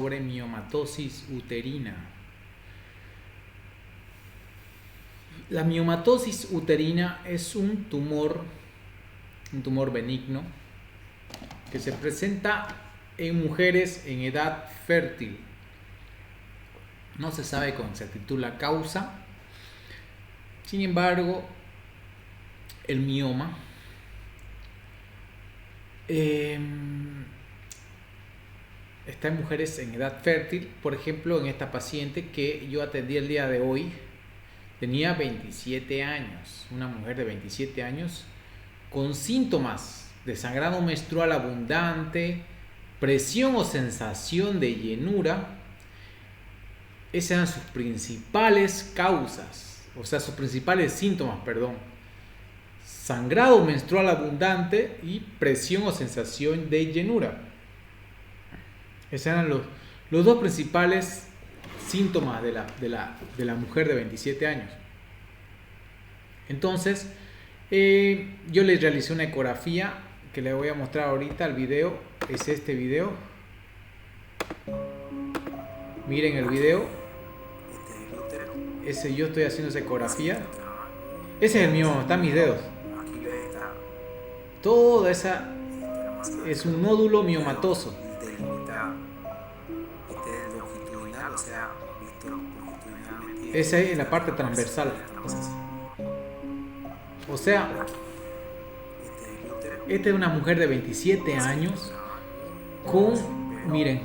Sobre miomatosis uterina. La miomatosis uterina es un tumor benigno que se presenta en mujeres en edad fértil. No se sabe con exactitud la causa. Sin embargo, el mioma está en mujeres en edad fértil. Por ejemplo, en esta paciente que yo atendí el día de hoy, tenía 27 años, una mujer de 27 años con síntomas de sangrado menstrual abundante, presión o sensación de llenura. Esas eran sus principales causas, sus principales síntomas, perdón. Sangrado menstrual abundante y presión o sensación de llenura. Esos eran los dos principales síntomas de la mujer de 27 años. Entonces, yo les realicé una ecografía que les voy a mostrar ahorita. El video es este video. Miren el video. Yo estoy haciendo esa ecografía. Ese es el mioma, están mis dedos. Toda esa es un nódulo miomatoso. Esa es la parte transversal. O sea, esta es una mujer de 27 años con, miren,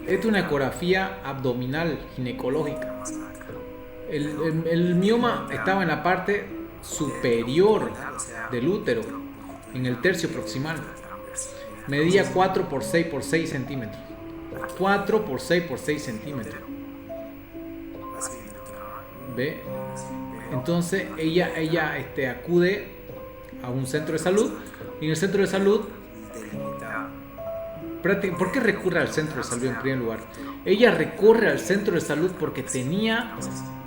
esta es una ecografía abdominal ginecológica. El mioma estaba en la parte superior del útero, en el tercio proximal. Medía 4 por 6 por 6 centímetros. 4 por 6 por 6 centímetros. ¿Ve? Entonces ella acude a un centro de salud. Y en el centro de salud, ¿por qué recurre al centro de salud en primer lugar? Ella recurre al centro de salud porque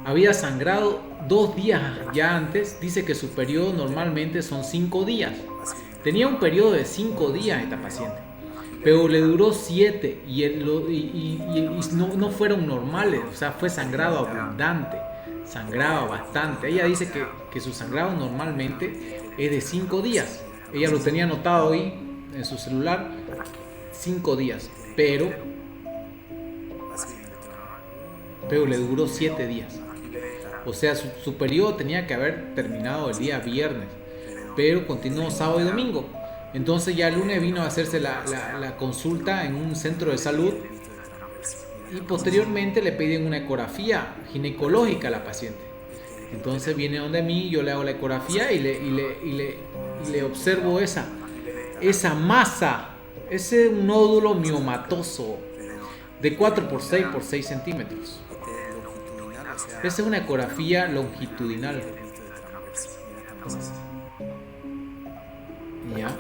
había sangrado 2 días ya antes. Dice que su periodo normalmente son 5 días. Tenía un periodo de 5 días esta paciente, pero le duró 7 y no fueron normales. O sea, fue sangrado abundante, sangraba bastante. Ella dice que su sangrado normalmente es de 5 días. Ella lo tenía anotado ahí en su celular, 5 días, pero le duró 7 días. O sea, su periodo tenía que haber terminado el día viernes, pero continuó sábado y domingo. Entonces ya el lunes vino a hacerse la consulta en un centro de salud y posteriormente le piden una ecografía ginecológica a la paciente. Entonces viene donde mí, yo le hago la ecografía y le observo esa masa, ese nódulo miomatoso de 4 por 6 por 6 centímetros. Esa es una ecografía longitudinal. ¿Ya?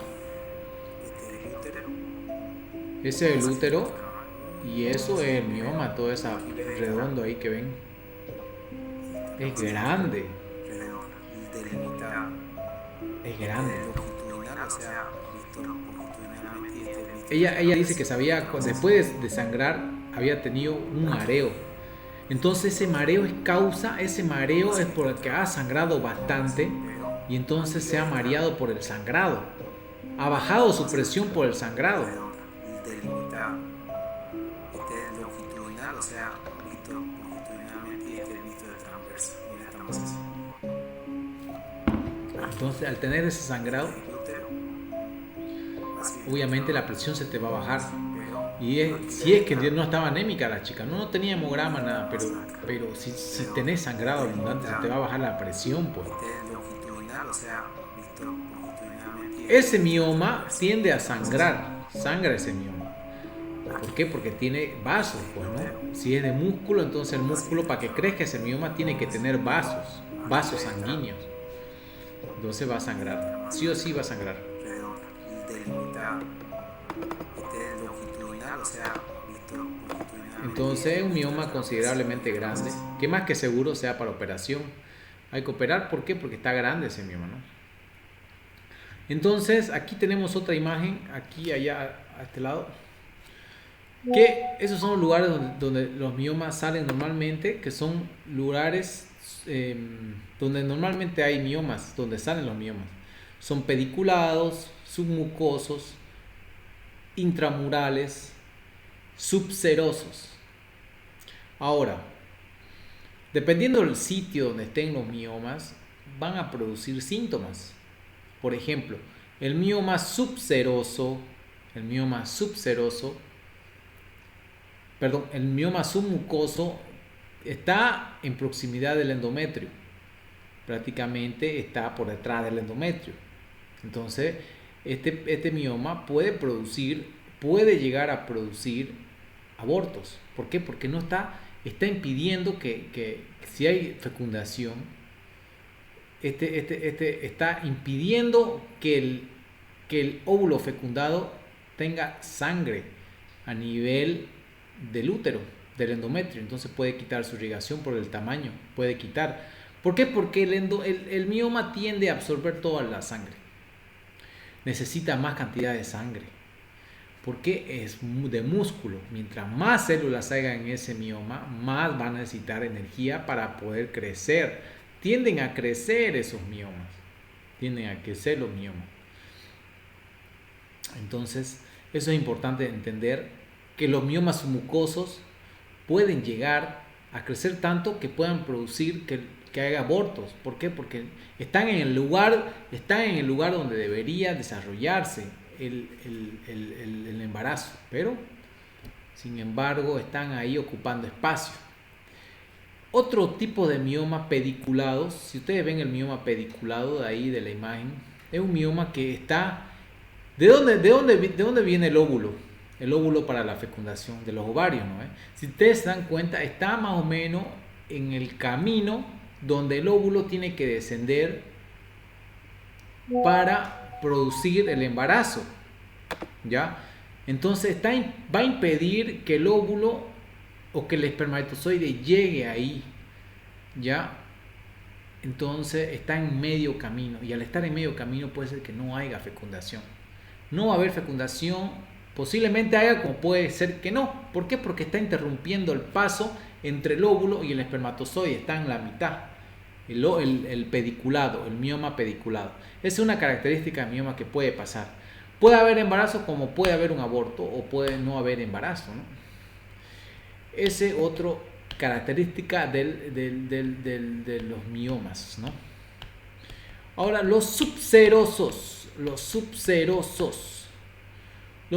Ese es el útero y eso es el mioma, todo ese redondo ahí que ven. Es grande. Es grande. Ella dice que después de sangrar, había tenido un mareo. Entonces ese mareo es por el que ha sangrado bastante y entonces se ha mareado por el sangrado. Ha bajado su presión por el sangrado. Entonces al tener ese sangrado, obviamente la presión se te va a bajar. Y si es que no estaba anémica la chica, no tenía hemograma, nada, pero si tenés sangrado abundante se te va a bajar la presión, pues. Ese mioma tiende a sangra ese mioma. ¿Por qué? Porque tiene vasos, pues, ¿no? Si es de músculo, entonces el músculo, para que crezca ese mioma, tiene que tener vasos sanguíneos. Entonces va a sangrar, sí o sí va a sangrar. Entonces es un mioma considerablemente grande, que más que seguro sea para operación. Hay que operar, ¿por qué? Porque está grande ese mioma, ¿no? Entonces aquí tenemos otra imagen, aquí, allá, a este lado. Que esos son los lugares donde los miomas salen normalmente, que son lugares donde normalmente hay miomas, donde salen los miomas. Son pediculados, submucosos, intramurales, subserosos. Ahora, dependiendo del sitio donde estén los miomas, van a producir síntomas. Por ejemplo, el mioma subseroso, el mioma subseroso, perdón, el mioma submucoso está en proximidad del endometrio. Prácticamente está por detrás del endometrio. Entonces, este mioma puede llegar a producir abortos. ¿Por qué? Porque no está impidiendo que si hay fecundación, está impidiendo que el óvulo fecundado tenga sangre a nivel del útero, del endometrio. Entonces puede quitar su irrigación por el tamaño, puede quitar. ¿Por qué? Porque el mioma tiende a absorber toda la sangre. Necesita más cantidad de sangre. Porque es de músculo. Mientras más células haya en ese mioma, más va a necesitar energía para poder crecer. Tienden a crecer esos miomas. Tienden a crecer los miomas. Entonces, eso es importante entender, que los miomas submucosos pueden llegar a crecer tanto que puedan producir que haya abortos. ¿Por qué? Porque están en el lugar donde debería desarrollarse el embarazo, pero sin embargo están ahí ocupando espacio. Otro tipo de mioma pediculados, si ustedes ven el mioma pediculado de ahí de la imagen, es un mioma que está... ¿De dónde viene el óvulo? El óvulo para la fecundación de los ovarios, ¿no? Si ustedes se dan cuenta, está más o menos en el camino donde el óvulo tiene que descender para producir el embarazo, ¿ya? Entonces va a impedir que el óvulo o que el espermatozoide llegue ahí, ¿ya? Entonces está en medio camino, y al estar en medio camino puede ser que no haya fecundación. No va a haber fecundación, posiblemente haya, como puede ser que no. ¿Por qué? Porque está interrumpiendo el paso entre el óvulo y el espermatozoide, está en la mitad. El pediculado, el mioma pediculado. Esa es una característica del mioma que puede pasar. Puede haber embarazo como puede haber un aborto, o puede no haber embarazo, ¿no? Esa es otra característica de los miomas, ¿no? Ahora, los subserosos. Los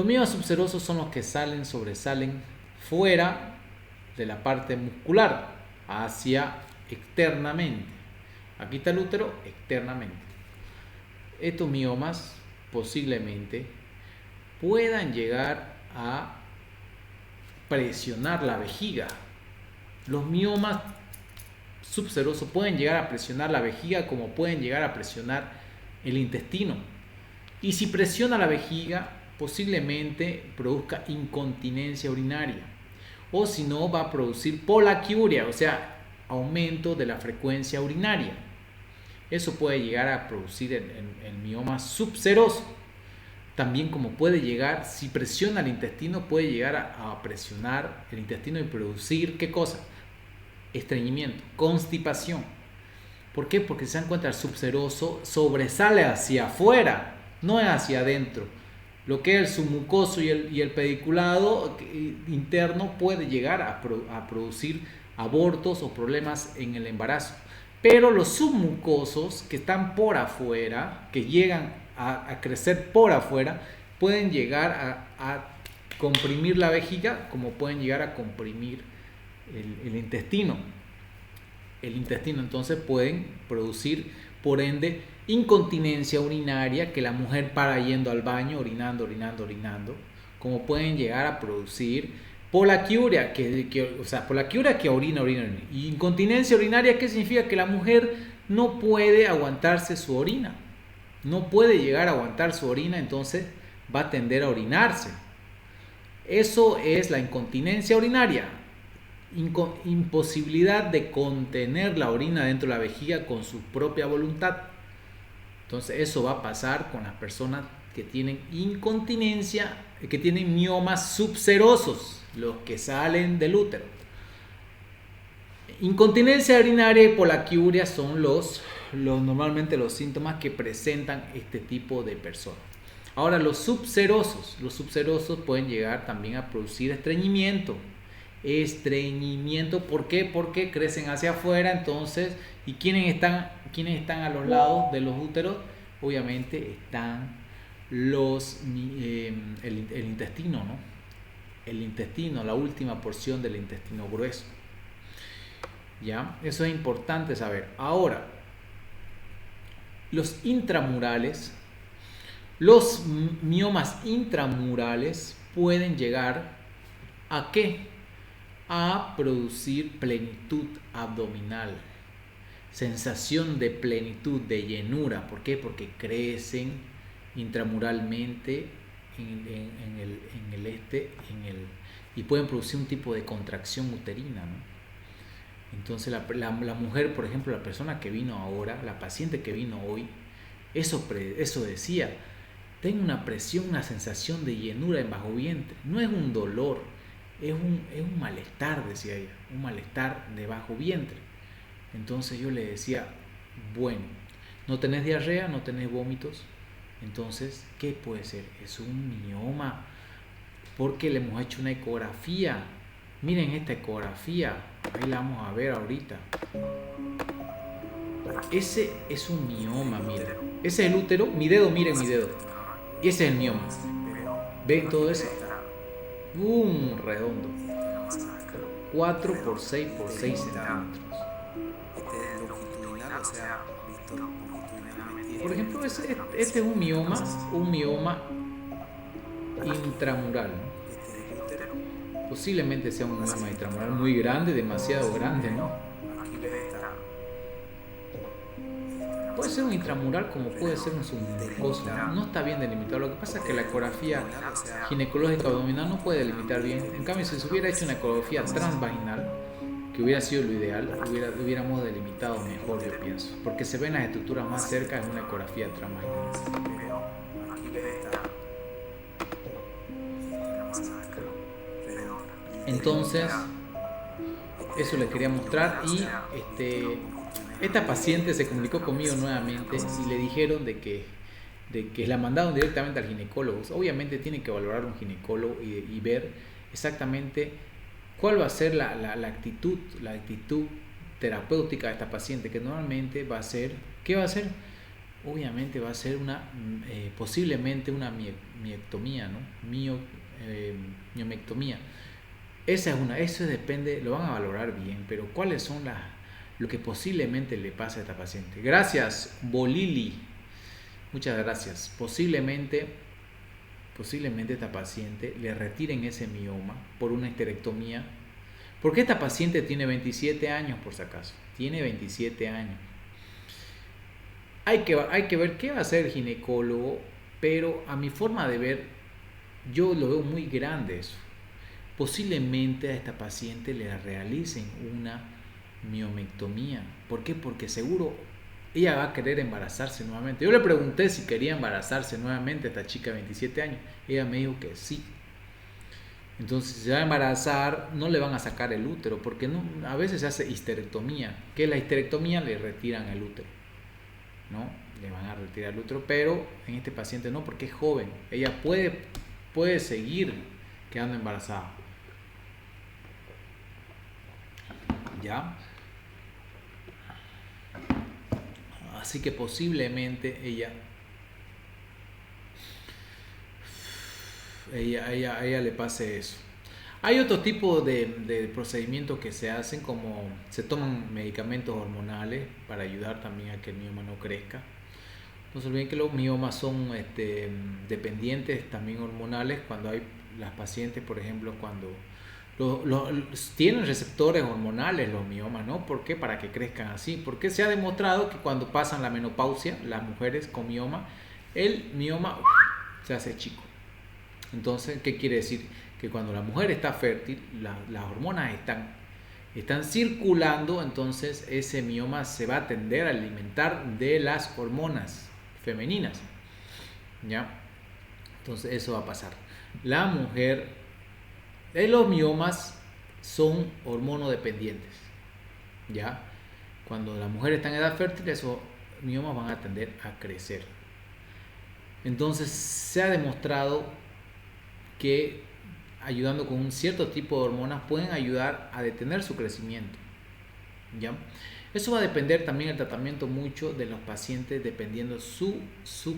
miomas subserosos son los que sobresalen fuera de la parte muscular, hacia externamente. Aquí está el útero, externamente. Estos miomas posiblemente puedan llegar a presionar la vejiga. Los miomas subserosos pueden llegar a presionar la vejiga, como pueden llegar a presionar el intestino. Y si presiona la vejiga, posiblemente produzca incontinencia urinaria. O si no, va a producir polaquiuria, o sea, aumento de la frecuencia urinaria. Eso puede llegar a producir el mioma subseroso. También, como puede llegar, si presiona el intestino, puede llegar a presionar el intestino y producir, ¿qué cosa? Estreñimiento, constipación. ¿Por qué? Porque se dan cuenta, el subseroso sobresale hacia afuera, no es hacia adentro. Lo que es el submucoso y el pediculado interno puede llegar a producir abortos o problemas en el embarazo. Pero los submucosos que están por afuera, que llegan a crecer por afuera, pueden llegar a comprimir la vejiga, como pueden llegar a comprimir el intestino. El intestino, entonces pueden producir, por ende, incontinencia urinaria, que la mujer para yendo al baño, orinando, como pueden llegar a producir polaquiuria, polaquiuria que orina. Y incontinencia urinaria, ¿qué significa? Que la mujer no puede aguantarse su orina. No puede llegar a aguantar su orina, entonces va a tender a orinarse. Eso es la incontinencia urinaria. Imposibilidad de contener la orina dentro de la vejiga con su propia voluntad. Entonces eso va a pasar con las personas que tienen incontinencia, que tienen miomas subserosos, los que salen del útero. Incontinencia urinaria y polaquiuria son normalmente los síntomas que presentan este tipo de personas. Ahora, los subserosos pueden llegar también a producir estreñimiento. ¿Por qué? Porque crecen hacia afuera, entonces, ¿y quiénes están a los lados de los úteros? Obviamente están el intestino, ¿no? El intestino, la última porción del intestino grueso. ¿Ya? Eso es importante saber. Ahora, los miomas intramurales pueden llegar ¿a qué? A producir plenitud abdominal, sensación de plenitud, de llenura. ¿Por qué? Porque crecen intramuralmente y pueden producir un tipo de contracción uterina, ¿no? Entonces la mujer, por ejemplo, la persona que vino ahora, la paciente que vino hoy, eso decía: tengo una presión, una sensación de llenura en bajo vientre. No es un dolor, es un malestar, decía ella, un malestar de bajo vientre. Entonces yo le decía: bueno, no tenés diarrea, no tenés vómitos, entonces, ¿qué puede ser? Es un mioma, porque le hemos hecho una ecografía. Miren esta ecografía, ahí la vamos a ver ahorita. Ese es un mioma, miren. Ese es el útero, mi dedo, miren mi dedo. Ese es el mioma. ¿Ven todo eso? Redondo. 4 por 6 por 6 centímetros. Por ejemplo, este es un mioma intramural, ¿no? Posiblemente sea un mioma intramural muy grande, demasiado grande, ¿no? Puede ser un intramural como puede ser un submucoso, ¿no? No está bien delimitado. Lo que pasa es que la ecografía ginecológica abdominal no puede delimitar bien. En cambio, si se hubiera hecho una ecografía transvaginal, que hubiera sido lo ideal, hubiéramos delimitado mejor, yo pienso, porque se ven las estructuras más cerca en una ecografía transvaginal. Entonces, eso les quería mostrar. Y esta paciente se comunicó conmigo nuevamente y le dijeron de que la mandaron directamente al ginecólogo. Obviamente tiene que valorar un ginecólogo y ver exactamente cuál va a ser la actitud terapéutica de esta paciente, que normalmente va a ser, ¿qué va a ser? Obviamente va a ser posiblemente una miectomía, ¿no? Miomectomía. Eso depende, lo van a valorar bien, pero ¿cuáles son lo que posiblemente le pasa a esta paciente? Gracias, Bolili. Muchas gracias. Posiblemente esta paciente le retiren ese mioma por una histerectomía, porque esta paciente tiene 27 años, por si acaso. Tiene 27 años. Hay que ver qué va a hacer el ginecólogo, pero a mi forma de ver, yo lo veo muy grande eso. Posiblemente a esta paciente le realicen una miomectomía. ¿Por qué? Porque seguro ella va a querer embarazarse nuevamente. Yo le pregunté si quería embarazarse nuevamente a esta chica de 27 años. Ella me dijo que sí. Entonces, si se va a embarazar, no le van a sacar el útero, porque a veces se hace histerectomía. ¿Qué es la histerectomía? Le retiran el útero, ¿no? Le van a retirar el útero, pero en este paciente no, porque es joven. Ella puede seguir quedando embarazada. ¿Ya? Así que posiblemente ella le pase eso. Hay otro tipo de procedimientos que se hacen, como se toman medicamentos hormonales para ayudar también a que el mioma no crezca. No se olviden que los miomas son dependientes también hormonales. Cuando hay las pacientes, por ejemplo, cuando tienen receptores hormonales los miomas, ¿no? ¿Por qué? Para que crezcan así. Porque se ha demostrado que cuando pasan la menopausia, las mujeres con mioma, el mioma se hace chico. Entonces, ¿qué quiere decir? Que cuando la mujer está fértil, las hormonas están circulando, entonces ese mioma se va a tender a alimentar de las hormonas femeninas, ¿ya? Entonces eso va a pasar. La mujer, los miomas son hormonodependientes, ¿ya? Cuando la mujer está en edad fértil, esos miomas van a tender a crecer. Entonces se ha demostrado que ayudando con un cierto tipo de hormonas pueden ayudar a detener su crecimiento, ¿ya? Eso va a depender también el tratamiento mucho de los pacientes, dependiendo su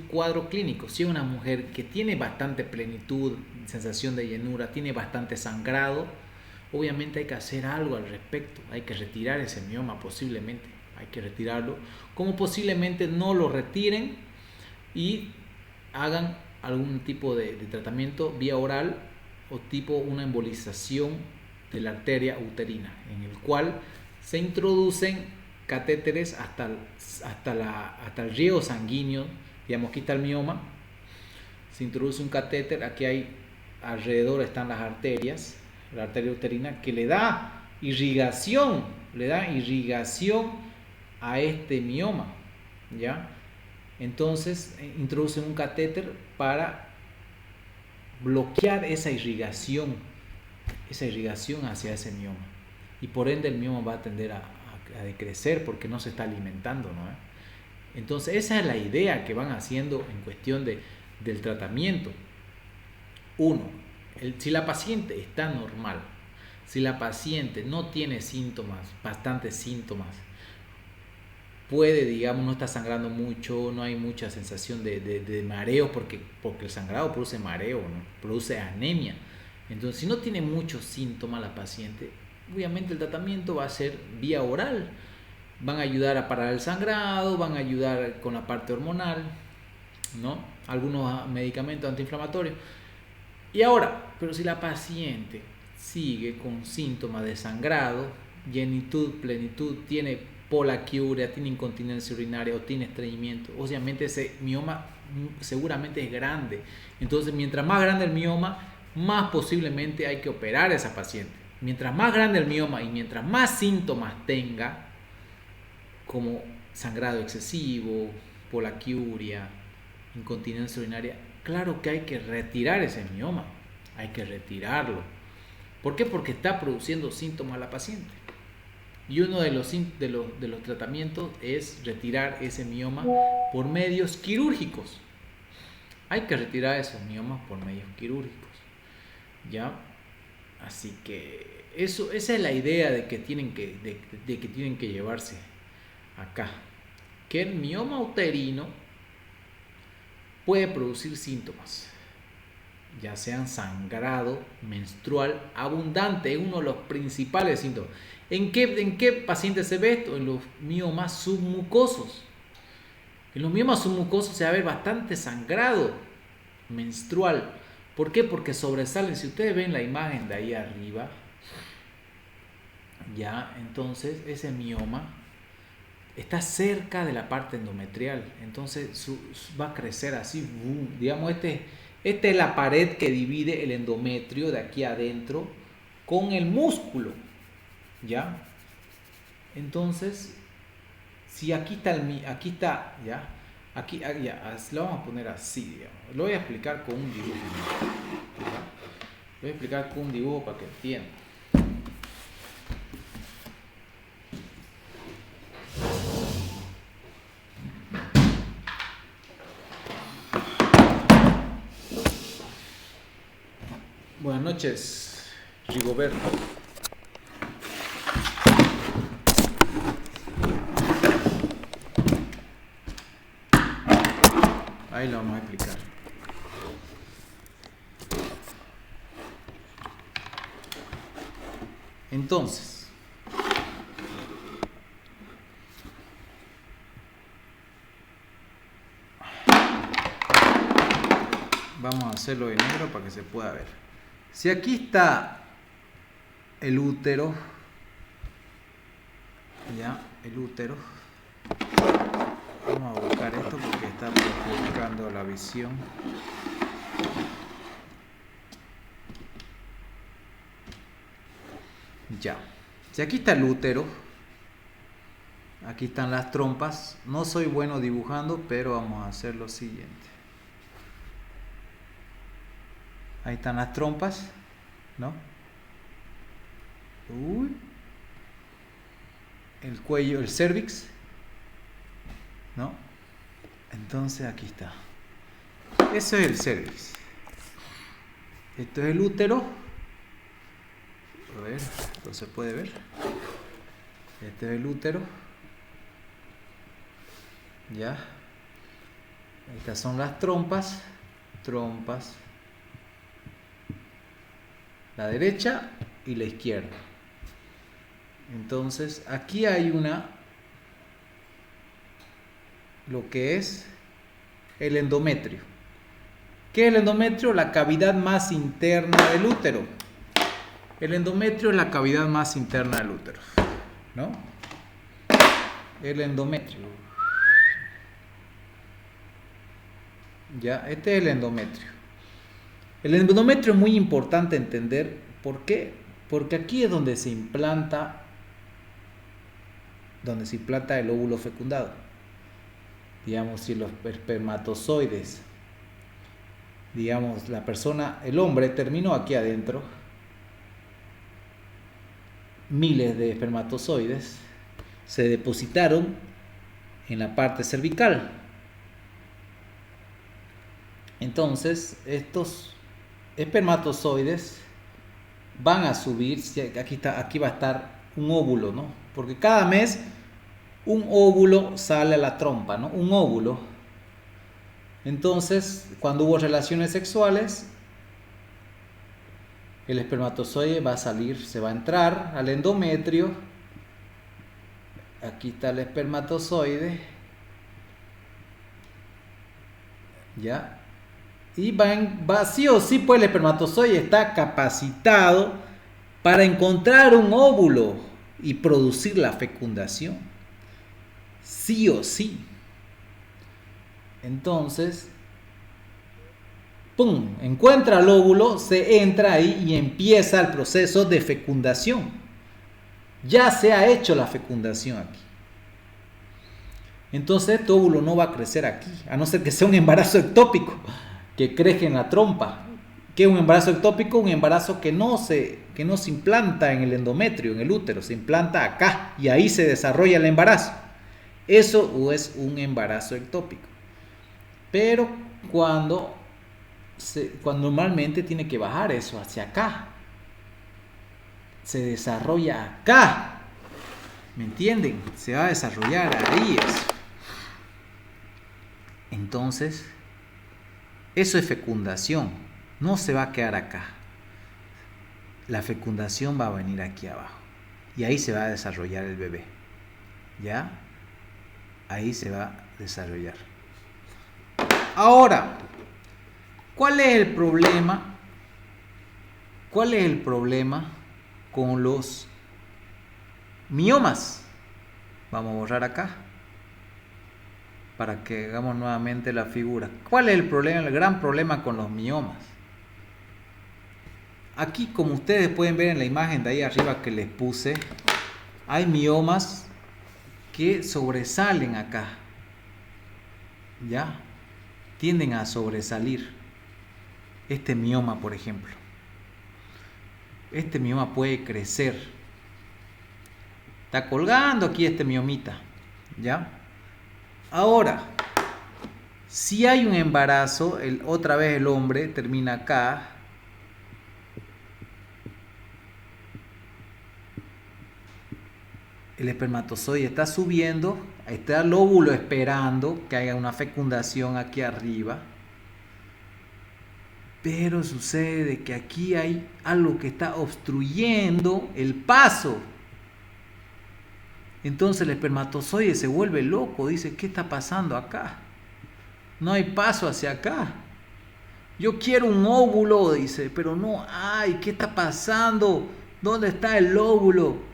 cuadro clínico. Si es una mujer que tiene bastante plenitud, sensación de llenura, tiene bastante sangrado, obviamente hay que hacer algo al respecto. Hay que retirar ese mioma posiblemente. Hay que retirarlo. Como posiblemente no lo retiren y hagan algún tipo de tratamiento vía oral o tipo una embolización de la arteria uterina, en el cual se introducen catéteres hasta el riego sanguíneo. Digamos, aquí está el mioma, se introduce un catéter, aquí hay alrededor están las arterias, la arteria uterina, que le da irrigación a este mioma, ¿ya? Entonces introducen un catéter para bloquear esa irrigación hacia ese mioma, y por ende el mioma va a tender a decrecer porque no se está alimentando, ¿no? Entonces esa es la idea que van haciendo en cuestión del tratamiento. Uno, si la paciente está normal, si la paciente no tiene síntomas, bastantes síntomas, puede, digamos, no está sangrando mucho, no hay mucha sensación de mareo, porque el sangrado produce mareo, ¿no? Produce anemia. Entonces, si no tiene muchos síntomas la paciente, obviamente el tratamiento va a ser vía oral. Van a ayudar a parar el sangrado, van a ayudar con la parte hormonal, ¿no? Algunos medicamentos antiinflamatorios. Y ahora, pero si la paciente sigue con síntomas de sangrado, llenitud, plenitud, tiene polaquiuria, tiene incontinencia urinaria o tiene estreñimiento, obviamente ese mioma seguramente es grande. Entonces, mientras más grande el mioma, más posiblemente hay que operar a esa paciente. Mientras más grande el mioma y mientras más síntomas tenga, como sangrado excesivo, polaquiuria, incontinencia urinaria, claro que hay que retirar ese mioma, hay que retirarlo. ¿Por qué? Porque está produciendo síntomas a la paciente. Y uno de los tratamientos es retirar ese mioma por medios quirúrgicos. Hay que retirar esos miomas por medios quirúrgicos, ¿ya? Así que esa es la idea de que tienen que llevarse acá, que el mioma uterino puede producir síntomas, ya sean sangrado menstrual abundante, es uno de los principales síntomas. ¿En qué paciente se ve esto? En los miomas submucosos. En los miomas submucosos se va a ver bastante sangrado menstrual. ¿Por qué? Porque sobresalen. Si ustedes ven la imagen de ahí arriba, ya, entonces ese mioma está cerca de la parte endometrial, entonces va a crecer así, boom. Digamos, esta es la pared que divide el endometrio de aquí adentro con el músculo, ¿ya? Entonces, si aquí está, ¿ya? Aquí, ya, lo vamos a poner así, digamos. Lo voy a explicar con un dibujo, ¿ya? Lo voy a explicar con un dibujo para que entiendan. Buenas noches, Rigoberto. Ahí lo vamos a explicar. Entonces, vamos a hacerlo de negro para que se pueda ver. Si aquí está el útero, ya, el útero, vamos a buscar esto porque está perjudicando la visión. Ya, si aquí está el útero, aquí están las trompas. No soy bueno dibujando, pero vamos a hacer lo siguiente. Ahí están las trompas, ¿no? Uy. El cuello, el cervix, ¿no? Entonces aquí está. Eso es el cervix. Esto es el útero. A ver, no se puede ver. Este es el útero. Ya. Estas son las trompas. Trompas. La derecha y la izquierda. Entonces, aquí hay lo que es el endometrio. ¿Qué es el endometrio? La cavidad más interna del útero. El endometrio es la cavidad más interna del útero, ¿no? El endometrio. Ya, este es el endometrio. El endometrio es muy importante entender. ¿Por qué? Porque aquí es donde se implanta el óvulo fecundado. Digamos, si los espermatozoides, digamos, el hombre terminó aquí adentro, miles de espermatozoides se depositaron en la parte cervical. Entonces, estos espermatozoides van a subir, aquí va a estar un óvulo, ¿no? Porque cada mes un óvulo sale a la trompa, ¿no? Un óvulo. Entonces, cuando hubo relaciones sexuales, el espermatozoide va a salir, se va a entrar al endometrio. Aquí está el espermatozoide. ¿Ya? Y va sí o sí, pues el espermatozoide está capacitado para encontrar un óvulo y producir la fecundación. Sí o sí. Entonces, ¡pum! Encuentra el óvulo, se entra ahí y empieza el proceso de fecundación. Ya se ha hecho la fecundación aquí. Entonces, este óvulo no va a crecer aquí, a no ser que sea un embarazo ectópico, que crezca en la trompa. ¿Qué es un embarazo ectópico? Un embarazo que no se implanta en el endometrio, en el útero, se implanta acá y ahí se desarrolla el embarazo. Eso es un embarazo ectópico. Pero cuando normalmente tiene que bajar eso hacia acá, se desarrolla acá, ¿me entienden? Se va a desarrollar ahí eso. Entonces, eso es fecundación, no se va a quedar acá. La fecundación va a venir aquí abajo y ahí se va a desarrollar el bebé. ¿Ya? Ahí se va a desarrollar. Ahora, ¿cuál es el problema? ¿Cuál es el problema con los miomas? Vamos a borrar acá para que hagamos nuevamente la figura. ¿Cuál es el problema? El gran problema con los miomas. Aquí, como ustedes pueden ver en la imagen de ahí arriba que les puse, hay miomas que sobresalen acá. ¿Ya? Tienden a sobresalir. Este mioma, por ejemplo. Este mioma puede crecer. Está colgando aquí este miomita. ¿Ya? Ahora, si hay un embarazo, otra vez el hombre termina acá. El espermatozoide está subiendo, está el óvulo esperando que haya una fecundación aquí arriba. Pero sucede que aquí hay algo que está obstruyendo el paso. Entonces el espermatozoide se vuelve loco, dice, ¿qué está pasando acá? No hay paso hacia acá. Yo quiero un óvulo, dice, pero no hay. ¿Qué está pasando? ¿Dónde está el óvulo?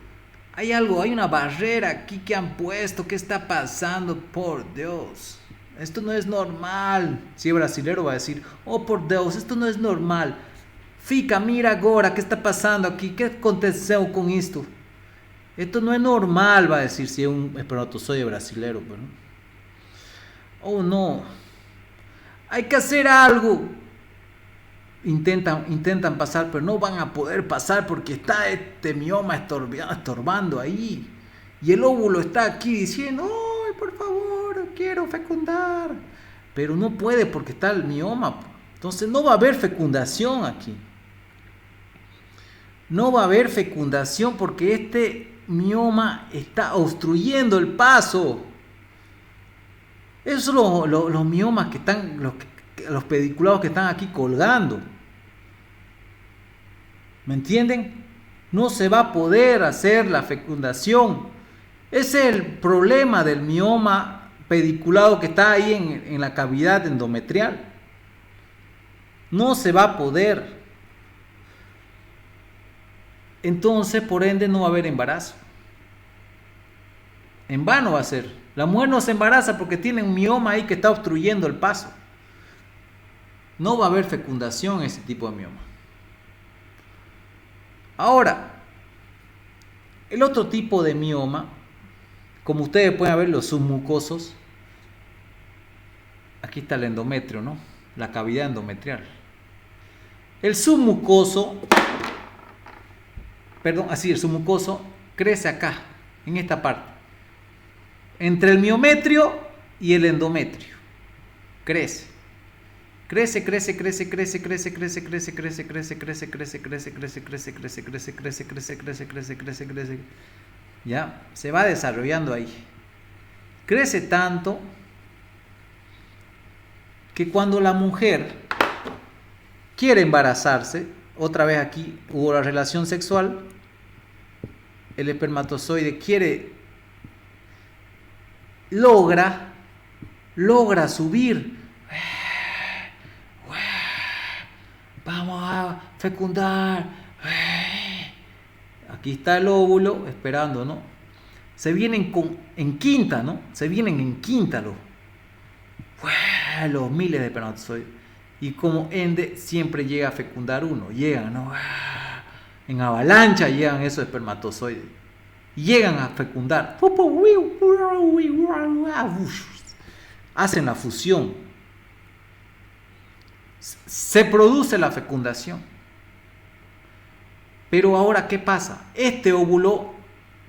Hay algo, hay una barrera aquí que han puesto. ¿Qué está pasando? Por Dios, esto no es normal. Si es brasilero va a decir, oh por Dios, esto no es normal. Fica, mira agora, ¿qué está pasando aquí? ¿Qué aconteceu con esto? Esto no es normal, va a decir si es un espermatozoide brasilero. Pero... oh no, hay que hacer algo. intentan pasar, pero no van a poder pasar porque está este mioma estorbando ahí. Y el óvulo está aquí diciendo, ¡ay, por favor, quiero fecundar! Pero no puede porque está el mioma. Entonces no va a haber fecundación aquí. No va a haber fecundación porque este mioma está obstruyendo el paso. Esos son los miomas que están, los pediculados que están aquí colgando. ¿Me entienden? No se va a poder hacer la fecundación. Ese es el problema del mioma pediculado que está ahí en la cavidad endometrial. No se va a poder. Entonces, por ende, no va a haber embarazo. En vano va a ser. La mujer no se embaraza porque tiene un mioma ahí que está obstruyendo el paso. No va a haber fecundación en ese tipo de mioma. Ahora, el otro tipo de mioma, como ustedes pueden ver, los submucosos. Aquí está el endometrio, ¿no? La cavidad endometrial. El submucoso, el submucoso crece acá, en esta parte. Entre el miometrio y el endometrio. Crece. Crece. Ya, se va desarrollando ahí. Crece tanto que cuando la mujer quiere embarazarse, otra vez aquí hubo la relación sexual, el espermatozoide logra subir. Vamos a fecundar. Aquí está el óvulo esperando, ¿no? Se vienen en quinta, ¿no? Se vienen en quinta los miles de espermatozoides. Y como ende siempre llega a fecundar uno. Llegan, ¿no? En avalancha llegan esos espermatozoides. Llegan a fecundar. Hacen la fusión. Se produce la fecundación. Pero ahora, ¿qué pasa? Este óvulo,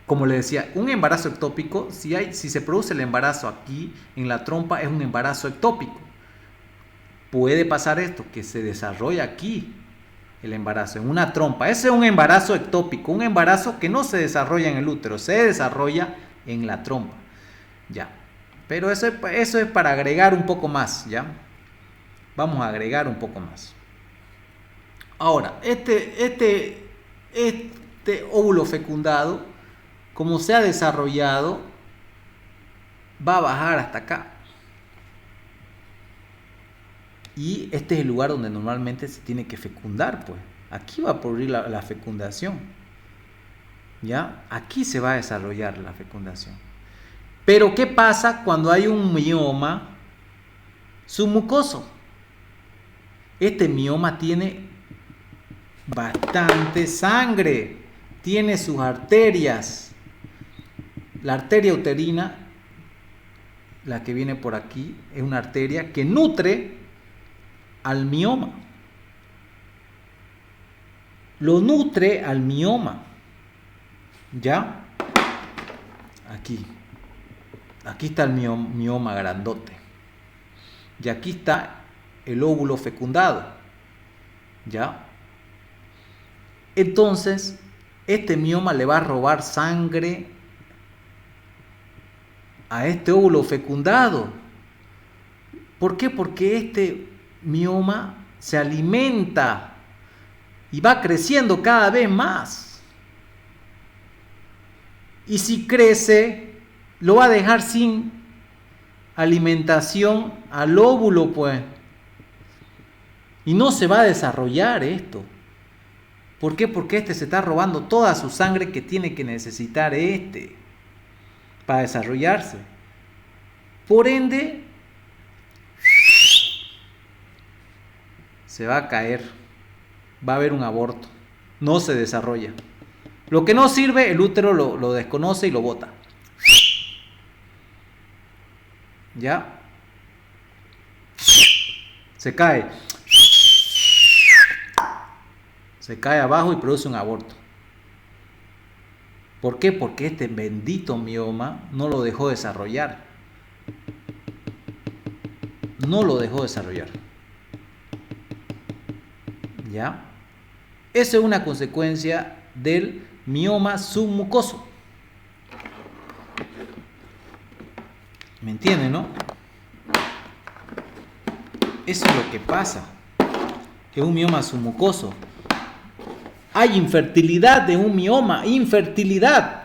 como les decía, un embarazo ectópico, si se produce el embarazo aquí en la trompa, es un embarazo ectópico. Puede pasar esto, que se desarrolla aquí el embarazo, en una trompa. Ese es un embarazo ectópico, un embarazo que no se desarrolla en el útero, se desarrolla en la trompa. Ya. Pero eso es para agregar un poco más, ¿ya? Vamos a agregar un poco más. Ahora, este óvulo fecundado, como se ha desarrollado, va a bajar hasta acá. Y este es el lugar donde normalmente se tiene que fecundar, pues. Aquí va a ocurrir la fecundación. ¿Ya? Aquí se va a desarrollar la fecundación. Pero ¿qué pasa cuando hay un mioma submucoso? Este mioma tiene bastante sangre, tiene sus arterias. La arteria uterina, la que viene por aquí, es una arteria que nutre al mioma. Lo nutre al mioma. ¿Ya? Aquí está el mioma grandote. Y aquí está el óvulo fecundado. ¿Ya? Entonces, este mioma le va a robar sangre a este óvulo fecundado. ¿Por qué? Porque este mioma se alimenta y va creciendo cada vez más. Y si crece, lo va a dejar sin alimentación al óvulo, pues. Y no se va a desarrollar esto. ¿Por qué? Porque este se está robando toda su sangre que tiene que necesitar para desarrollarse. Por ende, se va a caer. Va a haber un aborto. No se desarrolla. Lo que no sirve, el útero lo desconoce y lo bota. ¿Ya? Se cae. Se cae abajo y produce un aborto. ¿Por qué? Porque este bendito mioma no lo dejó desarrollar. No lo dejó desarrollar. ¿Ya? Eso es una consecuencia del mioma submucoso. ¿Me entienden, no? Eso es lo que pasa. Es un mioma submucoso. Hay infertilidad de un mioma. Infertilidad.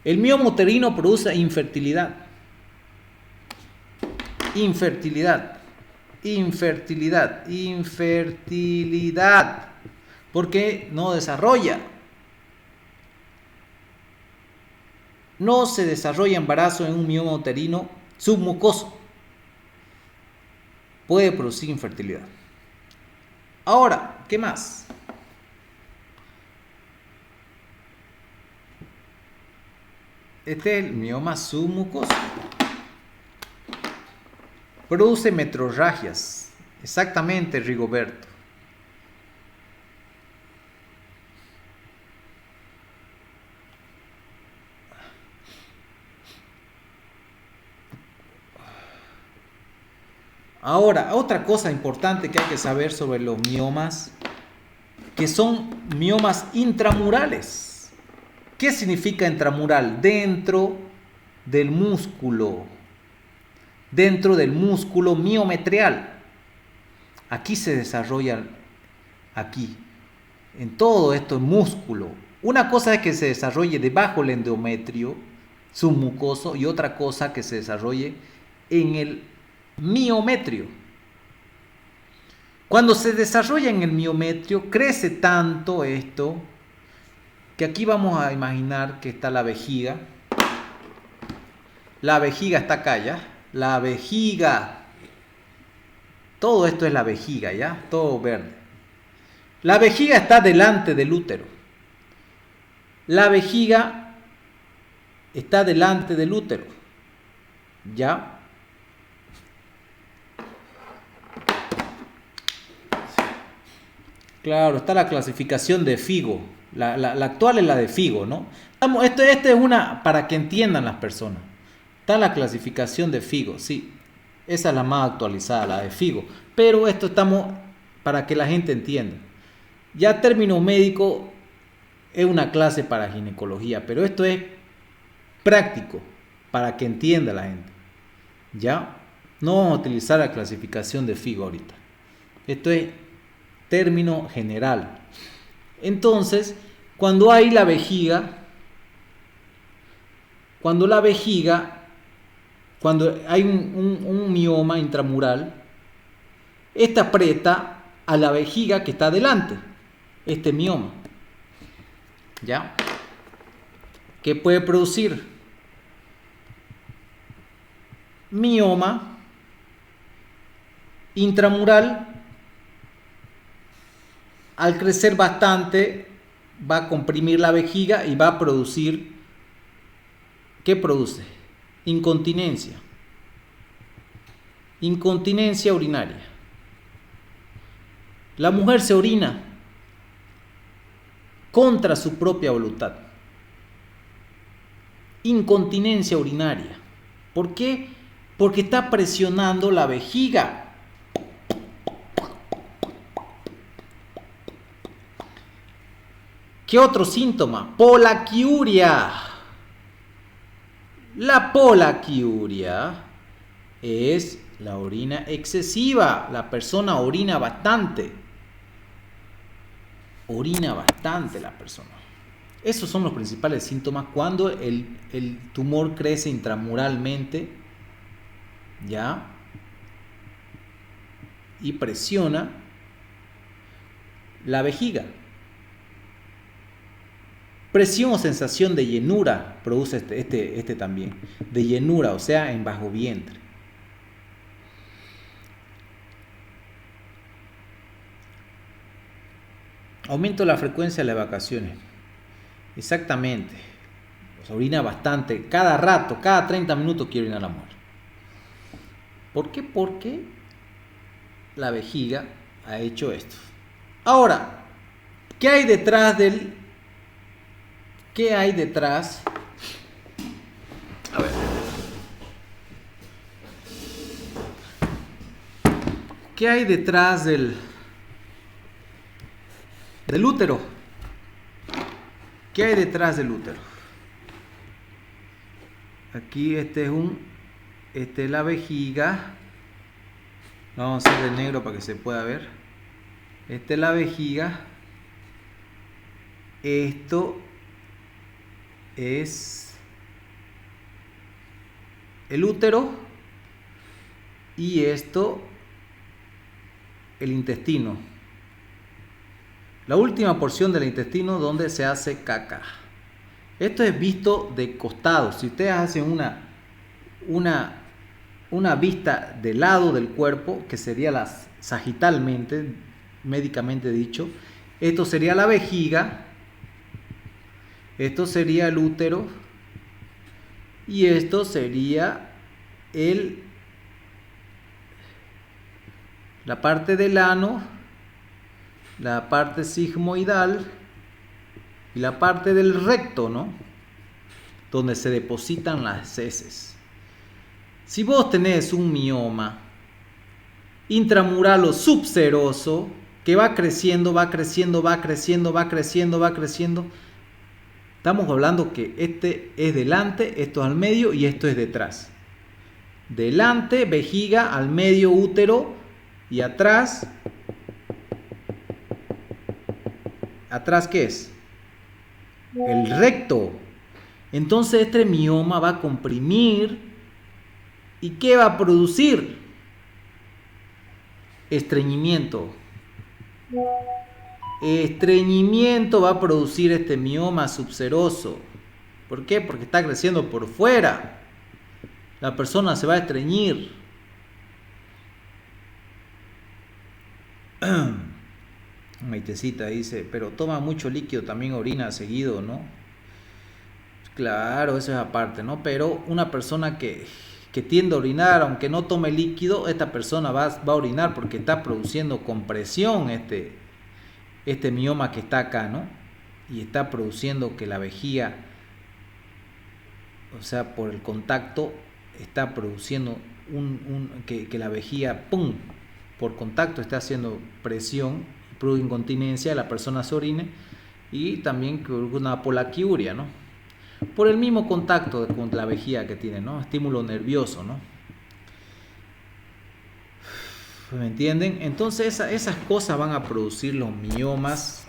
El mioma uterino produce infertilidad. Infertilidad. Infertilidad. Infertilidad. Porque no desarrolla. No se desarrolla embarazo en un mioma uterino submucoso. Puede producir infertilidad. Ahora, ¿qué más? Este es el mioma submucoso. Produce metrorragias. Exactamente, Rigoberto. Ahora, otra cosa importante que hay que saber sobre los miomas, que son miomas intramurales. ¿Qué significa intramural? Dentro del músculo miometrial. Aquí se desarrolla, aquí, en todo esto músculo. Una cosa es que se desarrolle debajo del endometrio submucoso y otra cosa que se desarrolle en el miometrio. Cuando se desarrolla en el miometrio, crece tanto esto que aquí vamos a imaginar que está la vejiga. La vejiga está acá, ¿ya? La vejiga. Todo esto es la vejiga, ¿ya? Todo verde. La vejiga está delante del útero. La vejiga está delante del útero, ¿ya? Claro, está la clasificación de Figo. La actual es la de Figo, ¿no? Esto es una, para que entiendan las personas. Está la clasificación de Figo, sí. Esa es la más actualizada, la de Figo. Pero esto estamos para que la gente entienda. Ya término médico es una clase para ginecología, pero esto es práctico para que entienda la gente. ¿Ya? No vamos a utilizar la clasificación de Figo ahorita. Esto es término general. Entonces, cuando hay la vejiga, cuando hay un mioma intramural, esta aprieta a la vejiga que está adelante, este mioma, ¿ya? ¿Qué puede producir? Mioma intramural. Al crecer bastante, va a comprimir la vejiga y va a producir, ¿qué produce? Incontinencia. Incontinencia urinaria. La mujer se orina contra su propia voluntad. Incontinencia urinaria. ¿Por qué? Porque está presionando la vejiga. ¿Qué otro síntoma? Polaquiuria. La polaquiuria es la orina excesiva. La persona orina bastante. Orina bastante la persona. Esos son los principales síntomas cuando el tumor crece intramuralmente, ¿ya? Y presiona la vejiga. Presión o sensación de llenura produce este también, de llenura, o sea, en bajo vientre. Aumento la frecuencia de las vacaciones. Exactamente. Pues orina bastante, cada rato, cada 30 minutos quiere orinar la mujer. ¿Por qué? Porque la vejiga ha hecho esto. Ahora, ¿Qué hay detrás del... ¿Qué hay detrás? A ver. ¿Qué hay detrás del útero? ¿Qué hay detrás del útero? Aquí esta es la vejiga. Vamos a hacer de negro para que se pueda ver. Esta es la vejiga. Esto es el útero. Y esto, el intestino. La última porción del intestino donde se hace caca. Esto es visto de costado. Si ustedes hacen una vista de lado del cuerpo, que sería sagitalmente, médicamente dicho, esto sería la vejiga, esto sería el útero y esto sería la parte del ano, la parte sigmoidal y la parte del recto, ¿no? Donde se depositan las heces. Si vos tenés un mioma intramural o subseroso que va creciendo, estamos hablando que este es delante, esto es al medio y esto es detrás. Delante, vejiga, al medio, útero y atrás. ¿Atrás qué es? El recto. Entonces este mioma va a comprimir. ¿Y qué va a producir? Estreñimiento. Estreñimiento va a producir este mioma subseroso. ¿Por qué? Porque está creciendo por fuera. La persona se va a estreñir. Maitecita dice, pero toma mucho líquido, también orina seguido, ¿no? Claro, eso es aparte, ¿no? Pero una persona que tiende a orinar, aunque no tome líquido, esta persona va a orinar porque está produciendo compresión este mioma que está acá, ¿no? Y está produciendo que la vejiga, o sea, por el contacto, está produciendo que la vejiga, ¡pum!, por contacto está haciendo presión, produce incontinencia, la persona se orine y también una polaquiuria, ¿no? Por el mismo contacto con la vejiga que tiene, ¿no? Estímulo nervioso, ¿no? ¿Me entienden? Entonces esas cosas van a producir los miomas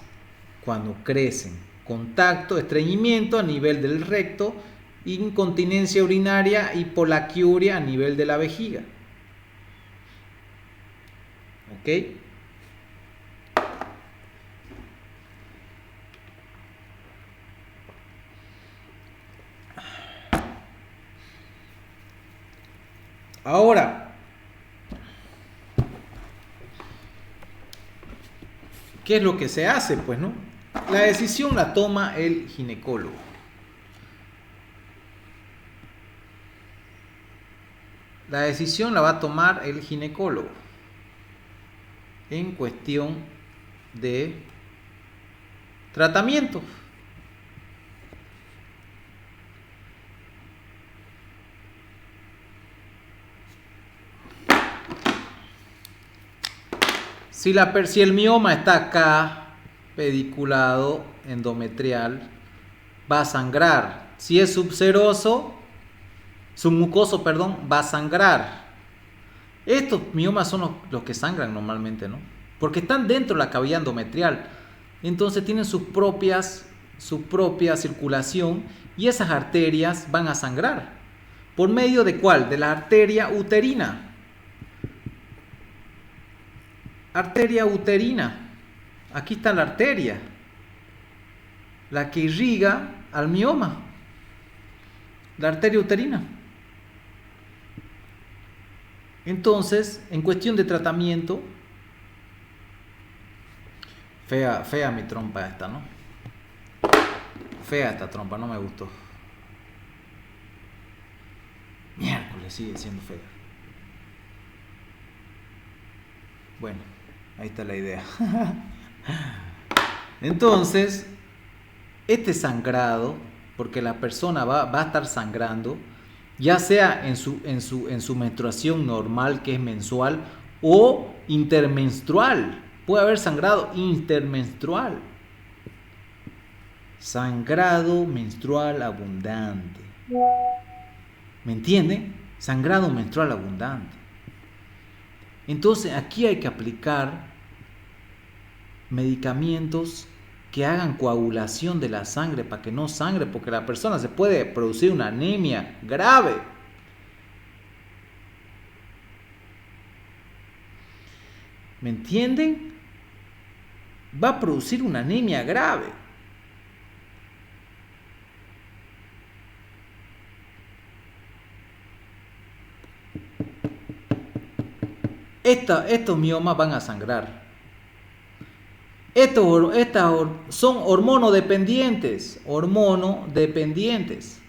cuando crecen. Contacto, estreñimiento a nivel del recto, incontinencia urinaria y polaquiuria a nivel de la vejiga. ¿Ok? Ahora, ¿qué es lo que se hace? Pues, ¿no? La decisión la toma el ginecólogo. La decisión la va a tomar el ginecólogo en cuestión de tratamiento. Si el mioma está acá, pediculado, endometrial, va a sangrar. Si es submucoso, va a sangrar. Estos miomas son los que sangran normalmente, ¿no? Porque están dentro de la cavidad endometrial. Entonces tienen su propia circulación y esas arterias van a sangrar. ¿Por medio de cuál? De la arteria uterina. Arteria uterina. Aquí está la arteria, la que irriga al mioma, la arteria uterina. Entonces, en cuestión de tratamiento, fea mi trompa esta, ¿no? Fea esta trompa, no me gustó. Miércoles, sigue siendo fea. Bueno, ahí está la idea. Entonces, este sangrado, porque la persona va a estar sangrando, ya sea en su menstruación normal, que es mensual, o intermenstrual. Puede haber sangrado intermenstrual. Sangrado menstrual abundante. ¿Me entienden? Sangrado menstrual abundante. Entonces aquí hay que aplicar medicamentos que hagan coagulación de la sangre para que no sangre, porque la persona se puede producir una anemia grave. ¿Me entienden? Va a producir una anemia grave. Estos miomas van a sangrar. Estas son hormonodependientes. Hormonodependientes.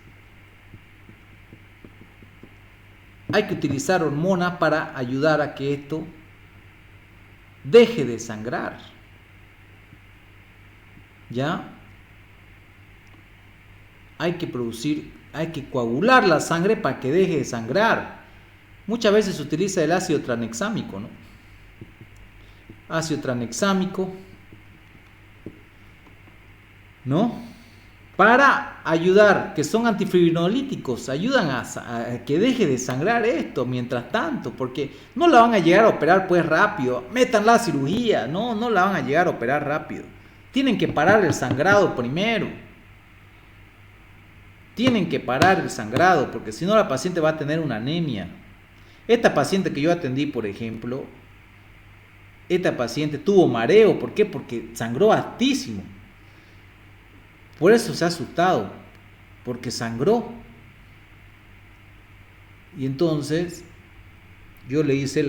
Hay que utilizar hormonas para ayudar a que esto deje de sangrar. ¿Ya? Hay que coagular la sangre para que deje de sangrar. Muchas veces se utiliza el ácido tranexámico, ¿no? Ácido tranexámico, ¿no? Para ayudar, que son antifibrinolíticos, ayudan a que deje de sangrar esto mientras tanto, porque no la van a llegar a operar pues rápido, metan la cirugía, no la van a llegar a operar rápido. Tienen que parar el sangrado primero. Tienen que parar el sangrado, porque si no la paciente va a tener una anemia. Esta paciente que yo atendí, por ejemplo, esta paciente tuvo mareo. ¿Por qué? Porque sangró altísimo. Por eso se ha asustado, porque sangró. Y entonces yo le hice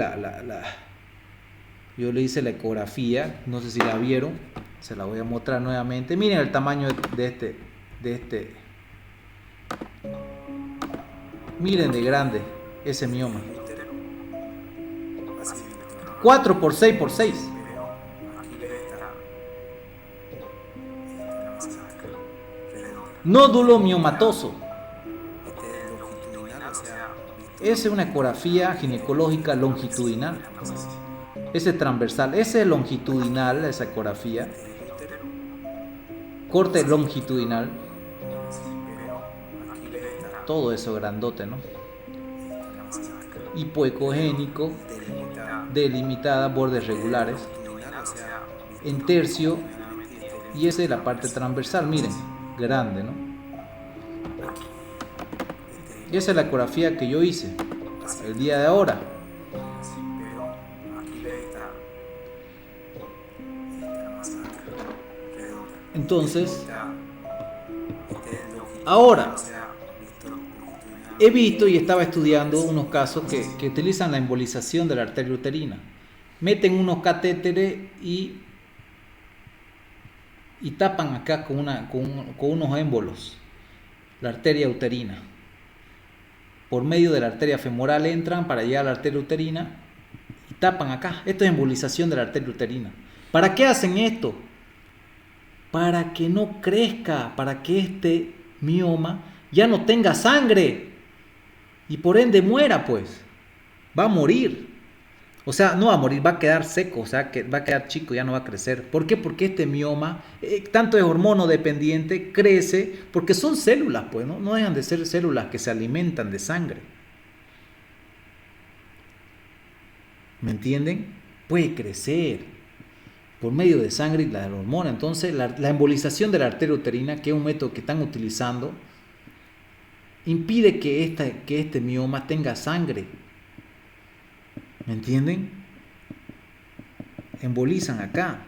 yo le hice la ecografía, no sé si la vieron, se la voy a mostrar nuevamente. Miren el tamaño de este. Miren de grande ese mioma. 4 por 6 por 6. Nódulo miomatoso. Esa es una ecografía ginecológica longitudinal. Ese es transversal. Ese es longitudinal, esa ecografía. Corte longitudinal. Todo eso grandote, ¿no? Hipoecogénico, delimitada, bordes regulares. En tercio. Y esa es la parte transversal, miren, grande, ¿no? Y esa es la ecografía que yo hice el día de ahora. Entonces, ahora he visto y estaba estudiando unos casos que utilizan la embolización de la arteria uterina. Meten unos catéteres y tapan acá con unos émbolos la arteria uterina. Por medio de la arteria femoral entran para llegar a la arteria uterina y tapan acá. Esto es embolización de la arteria uterina. ¿Para qué hacen esto? Para que no crezca, para que este mioma ya no tenga sangre y por ende muera, pues. Va a morir. O sea, no va a morir, va a quedar seco, o sea, que va a quedar chico, ya no va a crecer. ¿Por qué? Porque este mioma, tanto es hormonodependiente, crece, porque son células, pues, ¿no? No dejan de ser células que se alimentan de sangre. ¿Me entienden? Puede crecer por medio de sangre y la hormona. Entonces, la embolización de la arteria uterina, que es un método que están utilizando, impide que este mioma tenga sangre. ¿Me entienden? Embolizan acá.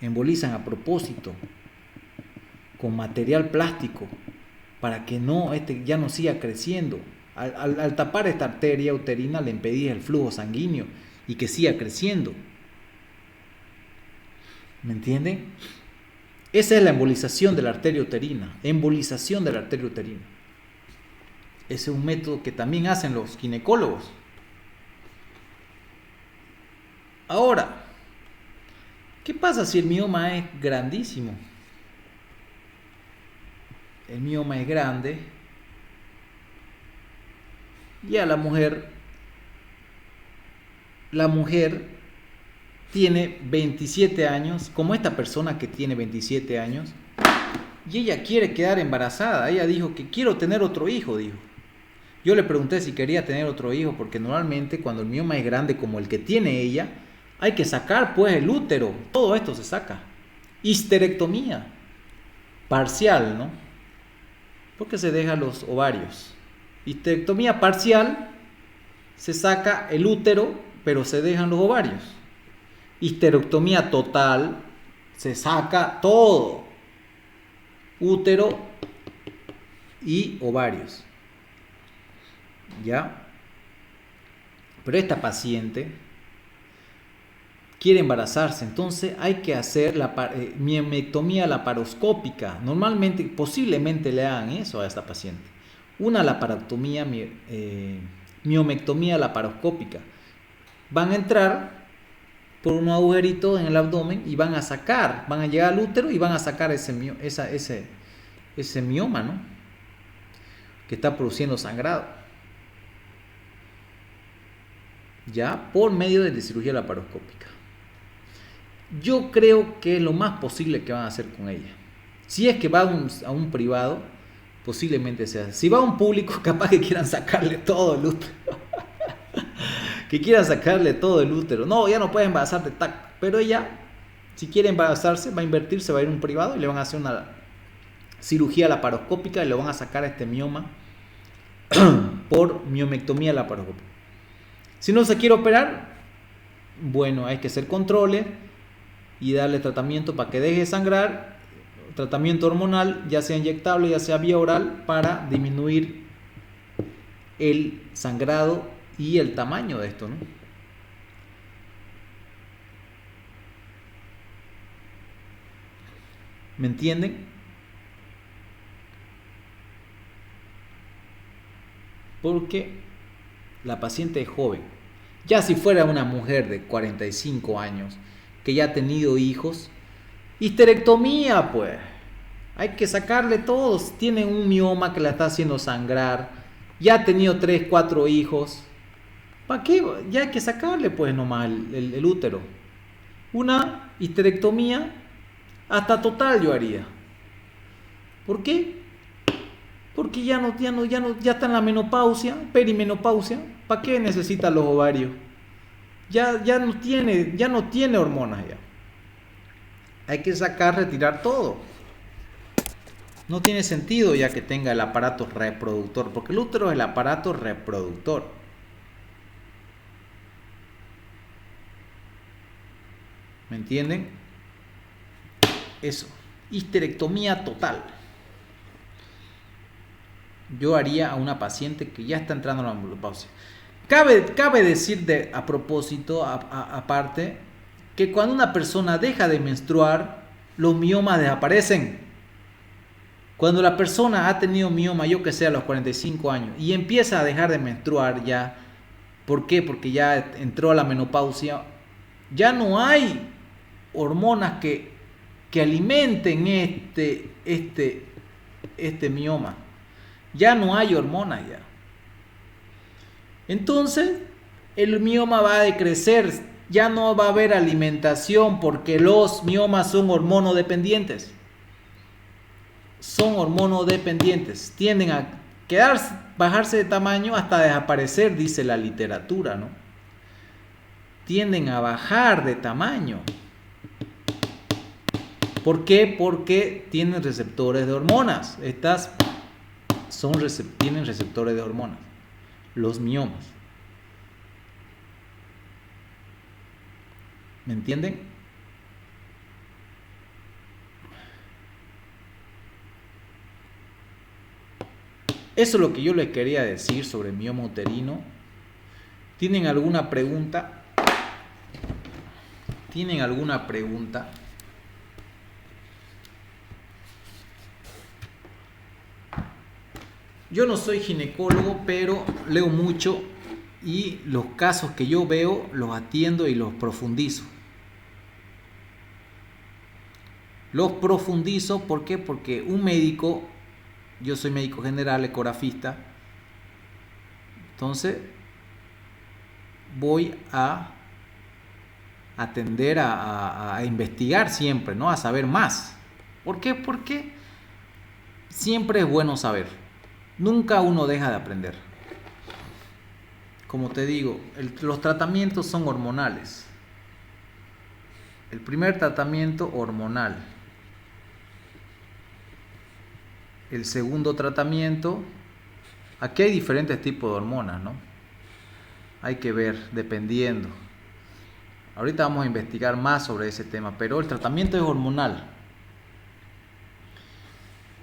Embolizan a propósito. Con material plástico. Para que ya no siga creciendo. Al tapar esta arteria uterina le impedís el flujo sanguíneo y que siga creciendo. ¿Me entienden? Esa es la embolización de la arteria uterina. Embolización de la arteria uterina. Ese es un método que también hacen los ginecólogos. Ahora, ¿Qué pasa si el mioma es grandísimo? El mioma es grande. Y a la mujer tiene 27 años, como esta persona que tiene 27 años, y ella quiere quedar embarazada. Ella dijo que quiero tener otro hijo, dijo. Yo le pregunté si quería tener otro hijo, porque normalmente cuando el mioma es grande como el que tiene ella, hay que sacar pues el útero. Todo esto se saca. Histerectomía parcial, ¿no? Porque se dejan los ovarios. Histerectomía parcial, se saca el útero, pero se dejan los ovarios. Histerectomía total, se saca todo, útero y ovarios. ¿Ya? Pero esta paciente quiere embarazarse, entonces hay que hacer la miomectomía laparoscópica. Normalmente, posiblemente le hagan eso a esta paciente. Una laparostomía, miomectomía laparoscópica. Van a entrar por un agujerito en el abdomen y van a sacar, van a llegar al útero y van a sacar ese mioma, ¿no? Que está produciendo sangrado. Ya, por medio de la cirugía laparoscópica. Yo creo que es lo más posible que van a hacer con ella. Si es que va a un privado, posiblemente sea. Si va a un público, capaz que quieran sacarle todo el útero. Que quieran sacarle todo el útero. No, ya no puede embarazarte, tac. Pero ella, si quiere embarazarse, va a invertirse, va a ir a un privado y le van a hacer una cirugía laparoscópica y le van a sacar este mioma por miomectomía laparoscópica. Si no se quiere operar, bueno, hay que hacer controles y darle tratamiento para que deje de sangrar, tratamiento hormonal, ya sea inyectable, ya sea vía oral, para disminuir el sangrado y el tamaño de esto, ¿no? ¿Me entienden? Porque la paciente es joven. Ya si fuera una mujer de 45 años que ya ha tenido hijos, histerectomía, pues. Hay que sacarle todos. Tiene un mioma que la está haciendo sangrar. Ya ha tenido 3, 4 hijos. ¿Para qué? Ya hay que sacarle pues nomás el útero. Una histerectomía hasta total yo haría. ¿Por qué? Porque ya está en la menopausia, perimenopausia. ¿Para qué necesita los ovarios? Ya no tiene hormonas ya. Hay que retirar todo. No tiene sentido ya que tenga el aparato reproductor, porque el útero es el aparato reproductor. ¿Me entienden? Eso. Histerectomía total. Yo haría a una paciente que ya está entrando en la menopausia. Cabe decir a propósito, aparte, que cuando una persona deja de menstruar, los miomas desaparecen. Cuando la persona ha tenido mioma, yo que sé, a los 45 años, y empieza a dejar de menstruar ya, ¿por qué? Porque ya entró a la menopausia, ya no hay hormonas que alimenten este mioma. Ya no hay hormonas ya. Entonces, el mioma va a decrecer, ya no va a haber alimentación porque los miomas son hormonodependientes. Son hormonodependientes, tienden a bajarse de tamaño hasta desaparecer, dice la literatura, ¿no? Tienden a bajar de tamaño. ¿Por qué? Porque tienen receptores de hormonas. Tienen receptores de hormonas, los miomas. ¿Me entienden? Eso es lo que yo les quería decir sobre el mioma uterino. ¿Tienen alguna pregunta? ¿Tienen alguna pregunta? Yo no soy ginecólogo, pero leo mucho y los casos que yo veo los atiendo y los profundizo. Los profundizo, ¿por qué? Porque un médico, yo soy médico general, ecografista, entonces voy a atender a investigar siempre, ¿no? A saber más. ¿Por qué? Porque siempre es bueno saber. Nunca uno deja de aprender. Como te digo, los tratamientos son hormonales. El primer tratamiento hormonal. El segundo tratamiento, aquí hay diferentes tipos de hormonas, ¿no? Hay que ver, dependiendo. Ahorita vamos a investigar más sobre ese tema, pero el tratamiento es hormonal.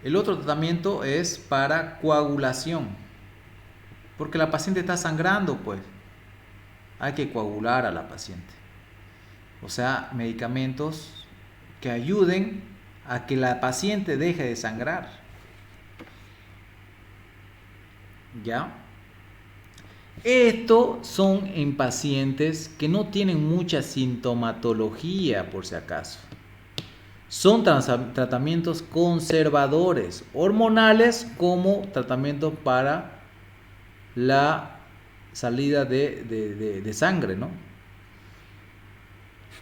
El otro tratamiento es para coagulación, porque la paciente está sangrando, pues hay que coagular a la paciente. O sea, medicamentos que ayuden a que la paciente deje de sangrar. ¿Ya? Estos son en pacientes que no tienen mucha sintomatología, por si acaso. Son tratamientos conservadores, hormonales, como tratamientos para la salida de sangre, ¿no?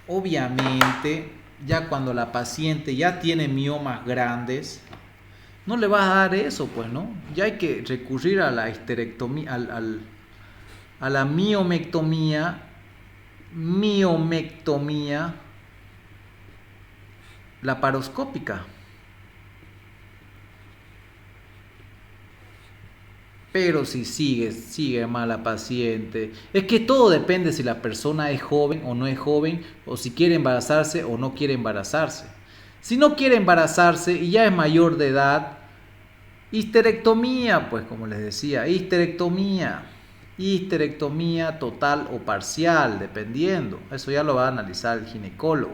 Obviamente, ya cuando la paciente ya tiene miomas grandes, no le vas a dar eso, pues, ¿no? Ya hay que recurrir a la histerectomía, a la miomectomía laparoscópica. Pero si sigue mal la paciente, es que todo depende si la persona es joven o no es joven, o si quiere embarazarse o no quiere embarazarse. Si no quiere embarazarse y ya es mayor de edad, histerectomía, pues como les decía, histerectomía total o parcial, dependiendo. Eso ya lo va a analizar el ginecólogo.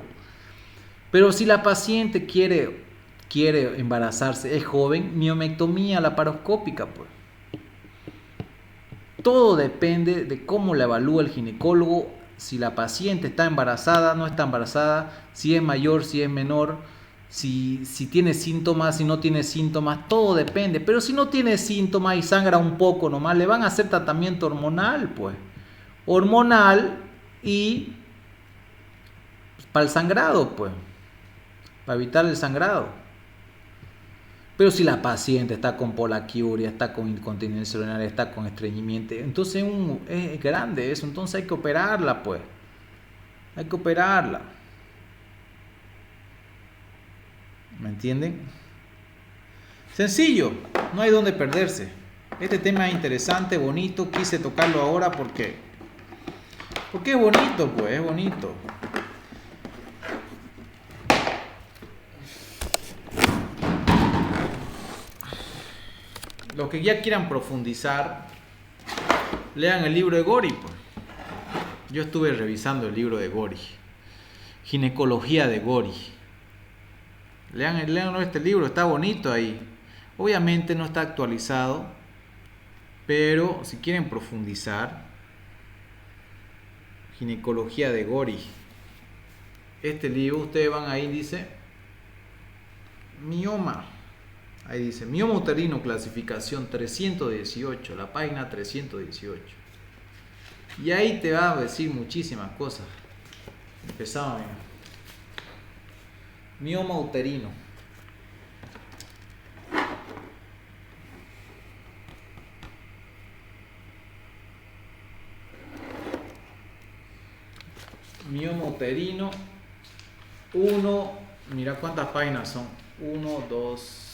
Pero si la paciente quiere embarazarse, es joven, miomectomía laparoscópica, pues. Todo depende de cómo la evalúa el ginecólogo, si la paciente está embarazada, no está embarazada, si es mayor, si es menor, si tiene síntomas, si no tiene síntomas, todo depende. Pero si no tiene síntomas y sangra un poco nomás, le van a hacer tratamiento hormonal, pues. Hormonal y para el sangrado, pues. Para evitar el sangrado. Pero si la paciente está con polaquiuria, está con incontinencia urinaria, está con estreñimiento, entonces es grande eso, entonces hay que operarla, pues. Hay que operarla. ¿Me entienden? Sencillo, no hay donde perderse. Este tema es interesante, bonito, quise tocarlo ahora porque es bonito, pues, es bonito. Los que ya quieran profundizar, lean el libro de Gori, pues. Yo estuve revisando el libro de Gori, Ginecología de Gori. Lean este libro, está bonito ahí. Obviamente no está actualizado, pero si quieren profundizar, Ginecología de Gori. Este libro, ustedes van ahí, dice mioma. Ahí dice mioma uterino, clasificación 318, la página 318. Y ahí te va a decir muchísimas cosas. Empezamos. Mioma uterino. Mioma uterino. Mira cuántas páginas son. 1, 2,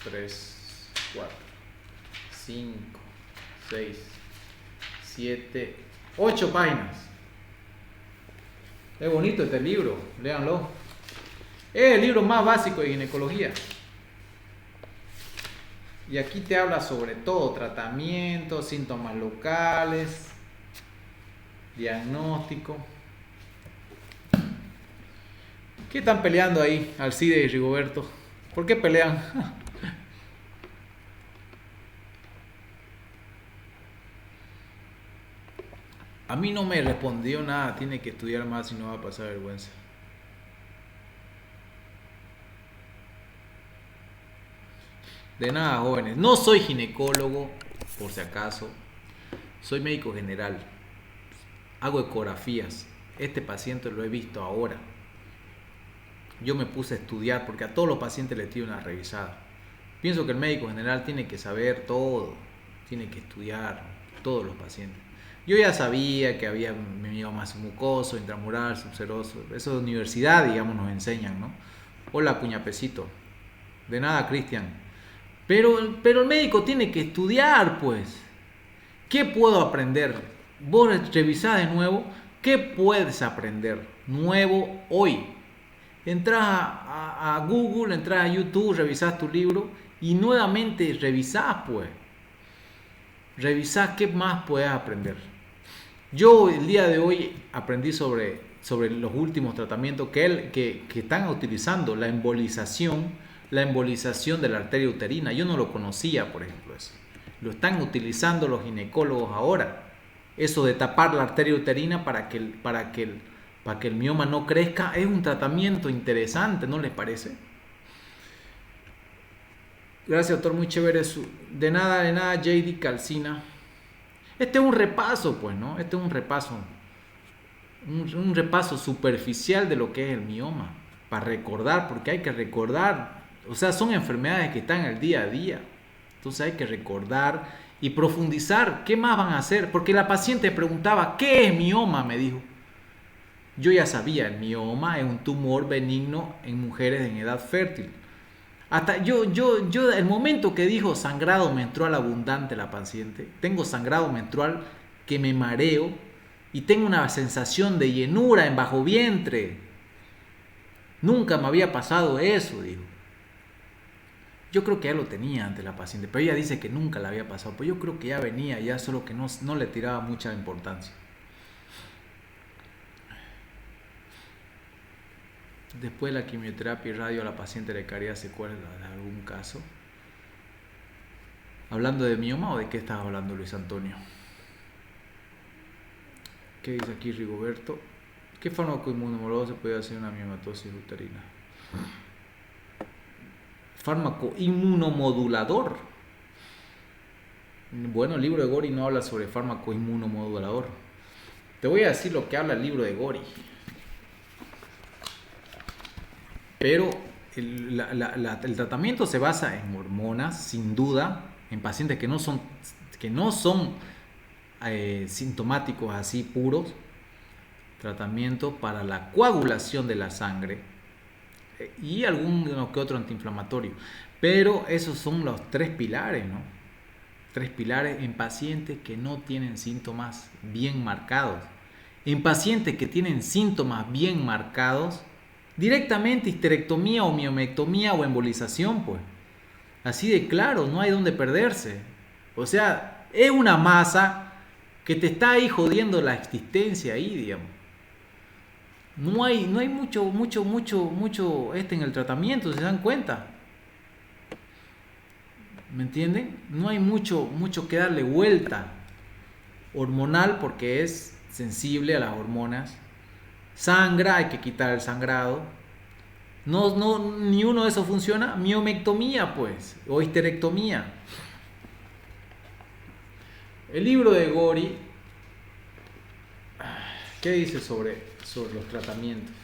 3, 4, 5, 6, 7, 8 páginas. Es bonito este libro, léanlo. Es el libro más básico de ginecología. Y aquí te habla sobre todo, tratamiento, síntomas locales, diagnóstico. ¿Qué están peleando ahí, Alcide y Rigoberto? ¿Por qué pelean? A mí no me respondió nada, tiene que estudiar más y no va a pasar vergüenza. De nada, jóvenes. No soy ginecólogo, por si acaso. Soy médico general. Hago ecografías. Este paciente lo he visto ahora. Yo me puse a estudiar porque a todos los pacientes les tiro una revisada. Pienso que el médico general tiene que saber todo. Tiene que estudiar todos los pacientes. Yo ya sabía que había mioma mucoso, intramural, subseroso. Eso de universidad, digamos, nos enseñan, ¿no? Hola, cuñapecito. De nada, Cristian. Pero el médico tiene que estudiar, pues. ¿Qué puedo aprender? Vos revisás de nuevo. ¿Qué puedes aprender nuevo hoy? Entrás a Google, entras a YouTube, revisás tu libro y nuevamente revisás, pues. Revisás qué más puedes aprender. Yo el día de hoy aprendí sobre los últimos tratamientos que están utilizando, la embolización de la arteria uterina. Yo no lo conocía, por ejemplo, eso. Lo están utilizando los ginecólogos ahora. Eso de tapar la arteria uterina para que el mioma no crezca es un tratamiento interesante, ¿no les parece? Gracias, doctor, muy chévere. De nada, JD Calcina. Este es un repaso, pues, ¿no? Este es un repaso. Un repaso superficial de lo que es el mioma. Para recordar, porque hay que recordar. O sea, son enfermedades que están al día a día. Entonces hay que recordar y profundizar. ¿Qué más van a hacer? Porque la paciente preguntaba, ¿qué es mioma? Me dijo. Yo ya sabía, el mioma es un tumor benigno en mujeres en edad fértil. Hasta yo, el momento que dijo sangrado menstrual abundante la paciente, tengo sangrado menstrual que me mareo y tengo una sensación de llenura en bajo vientre. Nunca me había pasado eso, dijo. Yo creo que ya lo tenía ante la paciente, pero ella dice que nunca le había pasado. Pues yo creo que ya venía, ya solo que no le tiraba mucha importancia. Después de la quimioterapia y radio a la paciente le caería secuelas de algún caso. ¿Hablando de mioma o de qué estás hablando, Luis Antonio? ¿Qué dice aquí Rigoberto? ¿Qué fármaco inmunomodulado se puede hacer una miomatosis uterina? Fármaco inmunomodulador. Bueno, el libro de Gori no habla sobre fármaco inmunomodulador. Te voy a decir lo que habla el libro de Gori. Pero el tratamiento se basa en hormonas, sin duda, en pacientes que no son sintomáticos así puros. Tratamiento para la coagulación de la sangre y alguno que otro antiinflamatorio. Pero esos son los 3 pilares, ¿no? 3 pilares en pacientes que no tienen síntomas bien marcados. En pacientes que tienen síntomas bien marcados, directamente histerectomía o miomectomía o embolización, pues. Así de claro, no hay donde perderse. O sea, es una masa que te está ahí jodiendo la existencia ahí, digamos. No hay mucho en el tratamiento, ¿se dan cuenta? ¿Me entienden? No hay mucho que darle vuelta. Hormonal porque es sensible a las hormonas. Sangra, hay que quitar el sangrado. Ni uno de esos funciona. Miomectomía, pues, o histerectomía. El libro de Gori, ¿qué dice sobre los tratamientos?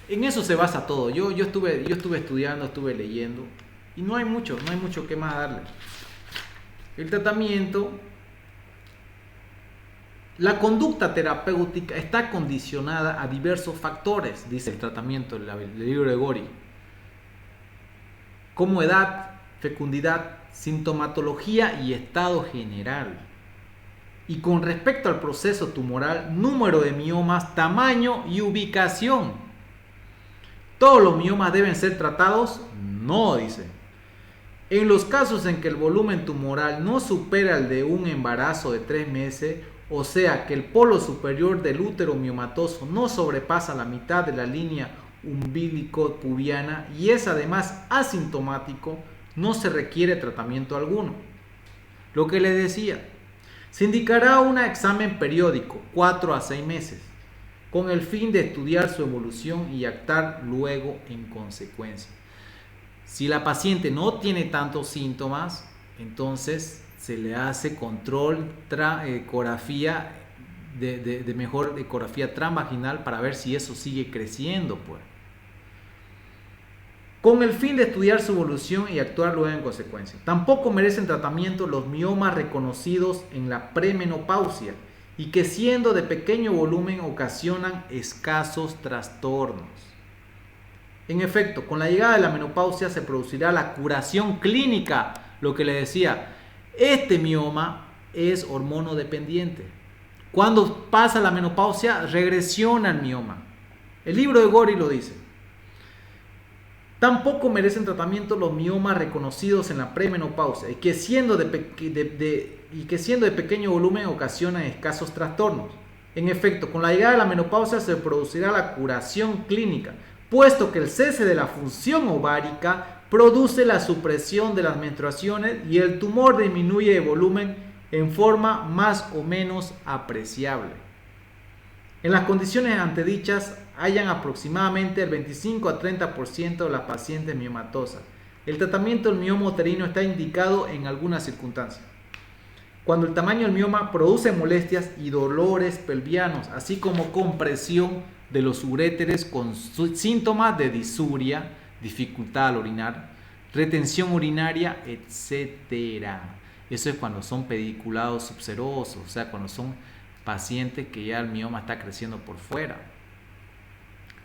En eso se basa todo. Yo estuve estudiando, estuve leyendo y no hay mucho que más darle. El tratamiento, la conducta terapéutica está condicionada a diversos factores, dice el tratamiento del libro de Gori, como edad, fecundidad, sintomatología y estado general. Y con respecto al proceso tumoral, número de miomas, tamaño y ubicación. ¿Todos los miomas deben ser tratados? No, dice. En los casos en que el volumen tumoral no supera el de un embarazo de 3 meses, o sea que el polo superior del útero miomatoso no sobrepasa la mitad de la línea umbilico-pubiana y es además asintomático, no se requiere tratamiento alguno. Lo que les decía, se indicará un examen periódico, 4 a 6 meses, con el fin de estudiar su evolución y actuar luego en consecuencia. Si la paciente no tiene tantos síntomas, entonces se le hace control ecografía de mejor ecografía transvaginal para ver si eso sigue creciendo, pues. Con el fin de estudiar su evolución y actuar luego en consecuencia. Tampoco merecen tratamiento los miomas reconocidos en la premenopausia y que siendo de pequeño volumen ocasionan escasos trastornos. En efecto, con la llegada de la menopausia se producirá la curación clínica, lo que le decía, este mioma es hormonodependiente. Cuando pasa la menopausia, regresiona el mioma. El libro de Gori lo dice. Tampoco merecen tratamiento los miomas reconocidos en la premenopausia y que siendo de pequeño volumen ocasionan escasos trastornos. En efecto, con la llegada de la menopausia se producirá la curación clínica, puesto que el cese de la función ovárica produce la supresión de las menstruaciones y el tumor disminuye de volumen en forma más o menos apreciable. En las condiciones antedichas hayan aproximadamente el 25 a 30% de las pacientes miomatosas. El tratamiento del mioma uterino está indicado en algunas circunstancias. Cuando el tamaño del mioma produce molestias y dolores pelvianos, así como compresión de los uréteres con síntomas de disuria, dificultad al orinar, retención urinaria, etc. Eso es cuando son pediculados subserosos, o sea, cuando son pacientes que ya el mioma está creciendo por fuera.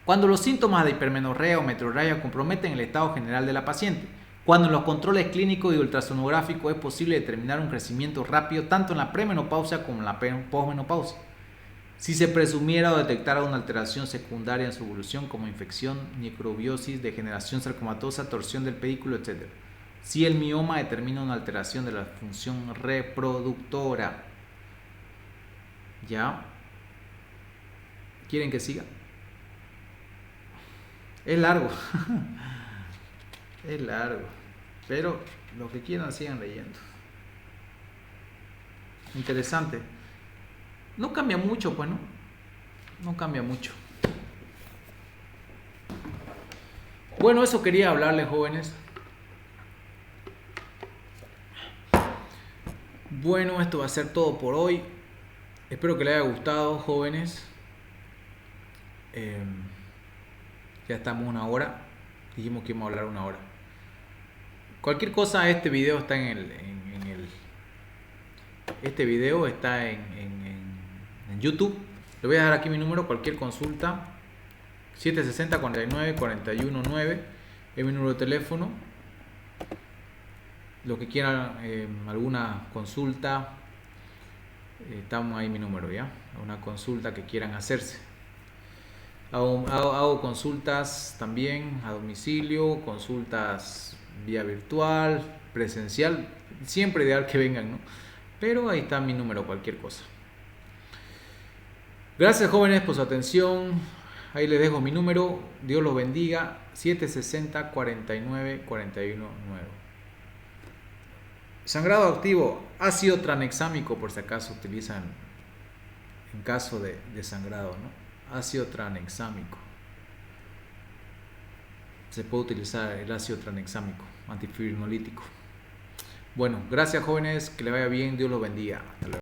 Cuando los síntomas de hipermenorrea o metrorragia comprometen el estado general de la paciente. Cuando en los controles clínicos y ultrasonográficos es posible determinar un crecimiento rápido tanto en la premenopausia como en la posmenopausia. Si se presumiera o detectara una alteración secundaria en su evolución como infección, necrobiosis, degeneración sarcomatosa, torsión del pedículo, etc. Si el mioma determina una alteración de la función reproductora. ¿Ya? ¿Quieren que siga? Es largo. Es largo. Pero los que quieran sigan leyendo. Interesante. No cambia mucho, pues, ¿no? No cambia mucho. Bueno, eso quería hablarles, jóvenes. Bueno, esto va a ser todo por hoy. Espero que les haya gustado, jóvenes. Ya estamos una hora. Dijimos que íbamos a hablar una hora. Cualquier cosa, este video está este video está en YouTube. Le voy a dejar aquí mi número, cualquier consulta. 760-49-41-9 es mi número de teléfono. Lo que quieran, alguna consulta, estamos ahí mi número, ¿ya? Una consulta que quieran hacerse. Hago consultas también a domicilio, consultas vía virtual, presencial, siempre ideal que vengan, ¿no? Pero ahí está mi número, cualquier cosa. Gracias, jóvenes, por su atención. Ahí les dejo mi número. Dios los bendiga. 760-49-41-9. Sangrado activo, ácido tranexámico, por si acaso utilizan en caso de sangrado, ¿no? Ácido tranexámico. Se puede utilizar el ácido tranexámico, antifibrinolítico. Bueno, gracias, jóvenes, que le vaya bien, Dios los bendiga. Hasta luego.